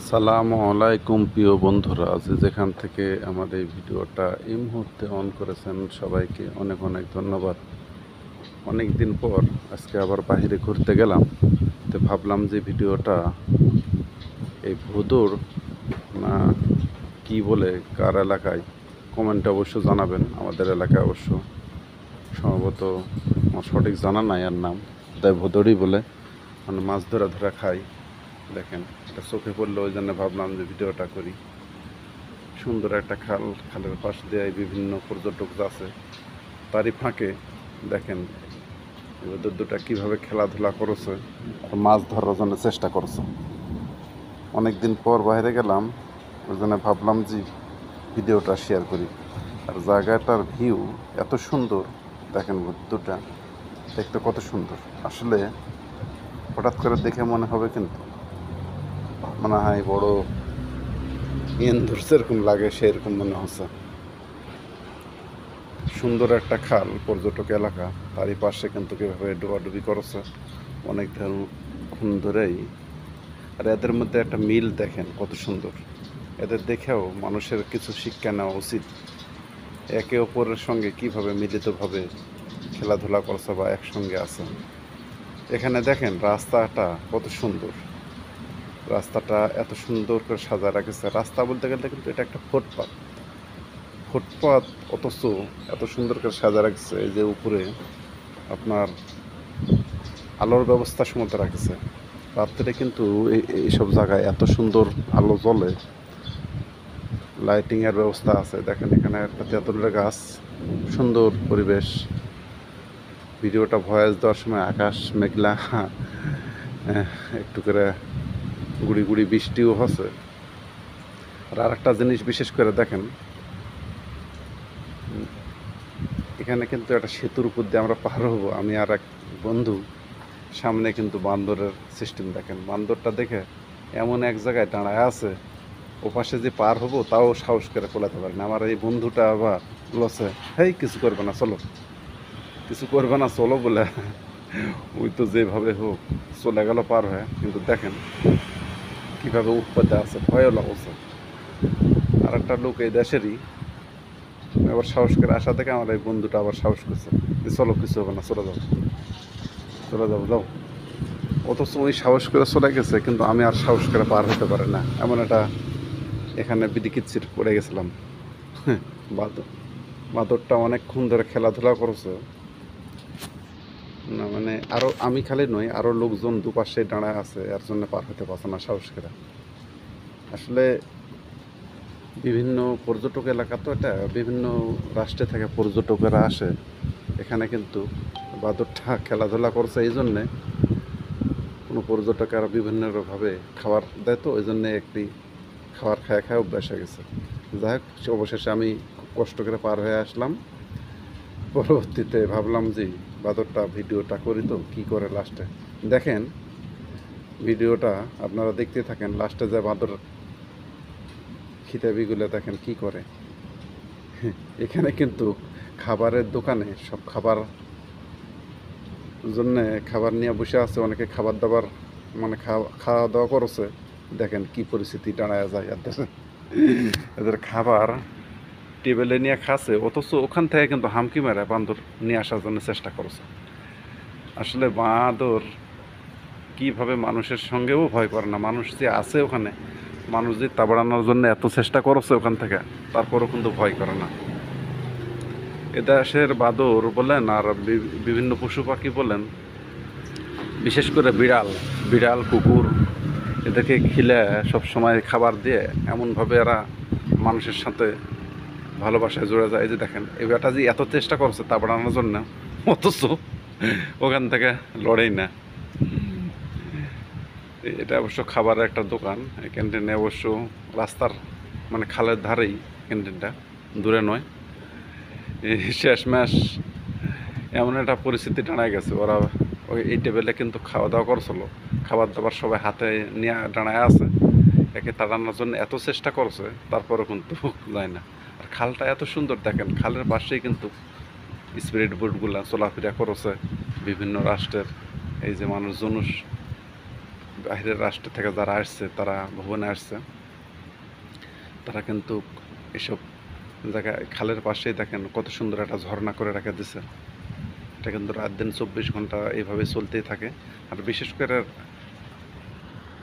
আসসালামু আলাইকুম প্রিয় বন্ধুরা, যে যেখান থেকে আমাদের এই ভিডিওটা এই মুহূর্তে অন করেছেন সবাইকে অনেক অনেক ধন্যবাদ। অনেক দিন পর আজকে আবার বাইরে ঘুরতে গেলাম, তো ভাবলাম যে ভিডিওটা এই ভোদর না কি বলে কার এলাকায়, কমেন্টে অবশ্য জানাবেন। আমাদের এলাকায় অবশ্য সম্ভবত আমার সঠিক জানা নাই আর নাম, তাই ভোদরই বলে, মানে মাছ ধরা ধরা খাই। দেখেন এটা চোখে পড়লো, ওই জন্য ভাবলাম যে ভিডিওটা করি। সুন্দর একটা খাল, খালের পাশ দিয়ে বিভিন্ন পর্যটক যাচ্ছে, তারই ফাঁকে দেখেন এবার দুটা কীভাবে খেলাধুলা করেছে আর মাছ ধরার জন্য চেষ্টা করছে। অনেক দিন পর বাইরে গেলাম, ওই জন্য ভাবলাম যে ভিডিওটা শেয়ার করি। আর জায়গাটার ভিউ এত সুন্দর, দেখেন দুটা দেখতে কত সুন্দর। আসলে হঠাৎ করে দেখে মনে হবে, কিন্তু মনে হয় বড় ইয়েন ধরছে এরকম লাগে, সেরকম মনে হচ্ছে। সুন্দর একটা খাল, পর্যটক এলাকা, তারই পাশে কিন্তু কীভাবে ডোবাডুবি করেছে অনেকক্ষণ ধরেই। আর এদের মধ্যে একটা মিল দেখেন কত সুন্দর। এদের দেখেও মানুষের কিছু শিক্ষা নেওয়া উচিত, একে অপরের সঙ্গে কীভাবে মিলিতভাবে খেলাধুলা করছে বা একসঙ্গে আছে। এখানে দেখেন রাস্তাটা কত সুন্দর, রাস্তাটা এত সুন্দর করে সাজায় রাখেছে। রাস্তা বলতে গেলে কিন্তু এটা একটা ফুটপাথ, ফুটপাথ অথচ এত সুন্দর করে সাজা রাখছে। এই যে উপরে আপনার আলোর ব্যবস্থা সমতে রাখছে, রাত্রে কিন্তু এইসব জায়গায় এত সুন্দর আলো জ্বলে, লাইটিংয়ের ব্যবস্থা আছে। দেখেন এখানে একটা তেঁতুলের গাছ, সুন্দর পরিবেশ। ভিডিওটা ভয়েস দেওয়ার সময় আকাশ মেঘলা, একটু করে গুড়ি গুড়ি বৃষ্টিও হচ্ছে। আর একটা জিনিস বিশেষ করে দেখেন, এখানে কিন্তু একটা সেতুর উপর দিয়ে আমরা পার হবো, আমি আর এক বন্ধু। সামনে কিন্তু বান্দরের সিস্টেম দেখেন, বান্দরটা দেখে এমন এক জায়গায় দাঁড়ায় আছে, ওপাশে যে পার হবো তাও সাহস করে কোলাতে পারে না। আমার এই বন্ধুটা আবার বলছে, হেই কিছু করবে না চলো, কিছু করবে না চলো বলে ওই তো যেভাবে হোক চলে গেল পার হয়ে। কিন্তু দেখেন কীভাবে উৎপাদে আছে, ভয়ও লাগছে। আর একটা লোক এই দেশেরই আবার সাহস করে আসা থেকে আমার এই বন্ধুটা আবার সাহস করছে যে চলো কিছু হবে না, চলে যাও চলে যাও যাও। অথচ ওই সাহস করে চলে গেছে, কিন্তু আমি আর সাহস করে পার হতে পারি না। এমন একটা এখানে বিদিকিচ্ছির পড়ে গেছিলাম। বাদর, বাদরটা অনেকক্ষণ ধরে খেলাধুলা করছে না, মানে আরও আমি খালি নই, আরও লোকজন দুপাশে দাঁড়ায় আছে, এর জন্য পার হতে পারছে না সাহস করে। আসলে বিভিন্ন পর্যটক এলাকা তো এটা, বিভিন্ন রাষ্ট্রে থেকে পর্যটকেরা আসে এখানে, কিন্তু বাদরটা খেলাধুলা করছে এই জন্যে কোনো পর্যটকেরা বিভিন্নভাবে খাবার দেয়, তো ওই জন্যে একটি খাবার খায় খায় অভ্যাস হয়ে গেছে। যাই হোক, অবশেষে আমি খুব কষ্ট করে পার হয়ে আসলাম। পরবর্তীতে ভাবলাম যে বাদরটা ভিডিওটা করি, তো কী করে লাস্টে দেখেন ভিডিওটা আপনারা দেখতে থাকেন। লাস্টে যে বাদর খিতাবিগুলো দেখেন কি করে। এখানে কিন্তু খাবারের দোকানে সব খাবার জন্যে খাবার নিয়ে বসে আছে, অনেকে খাবার দাবার মানে খাওয়া দাওয়া করছে। দেখেন কি পরিস্থিতি দাঁড়ায় যায় এদের, এদের খাবার টেবিলে নিয়ে খাচ্ছে, অথচ ওখান থেকে কিন্তু হামকি মেরে বান্দর নিয়ে আসার জন্য চেষ্টা করছে। আসলে বাঁদর কীভাবে মানুষের সঙ্গেও ভয় করে না, মানুষ যে আছে ওখানে, মানুষ যে তাড়ানোর জন্য এত চেষ্টা করছে ওখান থেকে, তারপরও কিন্তু ভয় করে না। এদেশের বাদর বলেন আর বিভিন্ন পশু পাখি বলেন, বিশেষ করে বিড়াল, বিড়াল কুকুর, এদেরকে খিলে সবসময় খাবার দিয়ে এমনভাবে এরা মানুষের সাথে ভালোবাসায় জুড়ে যায়। এই যে দেখেন এই বেটা যে এত চেষ্টা করছে তা বাড়ানোর জন্য, অথচ ওখান থেকে লড়েই না। এটা অবশ্য খাবারের একটা দোকান, এই ক্যান্টিনে অবশ্য রাস্তার মানে খালের ধারেই ক্যান্টিনটা, দূরে নয়। শেষমেশ এমন একটা পরিস্থিতি দাঁড়ায় গেছে, ওরা ওই এই টেবিলে কিন্তু খাওয়া দাওয়া করছিল, খাবার দাবার সবাই হাতে নিয়ে দাঁড়ায় আছে, একে তাড়ানোর জন্য এত চেষ্টা করছে, তারপরেও কিন্তু যায় না। আর খালটা এত সুন্দর দেখেন, খালের পাশেই কিন্তু স্পিরিট বোটগুলো চলাফেরা করেছে বিভিন্ন রাষ্ট্রের। এই যে মানুষজন বাইরের রাষ্ট্র থেকে যারা আসছে, তারা ভুবনে আসছে, তারা কিন্তু এসব জায়গায় খালের পাশেই দেখেন কত সুন্দর একটা ঝর্ণা করে রেখে দিছে। এটা কিন্তু রাত দিন 24 ঘন্টা এইভাবে চলতেই থাকে। আর বিশেষ করে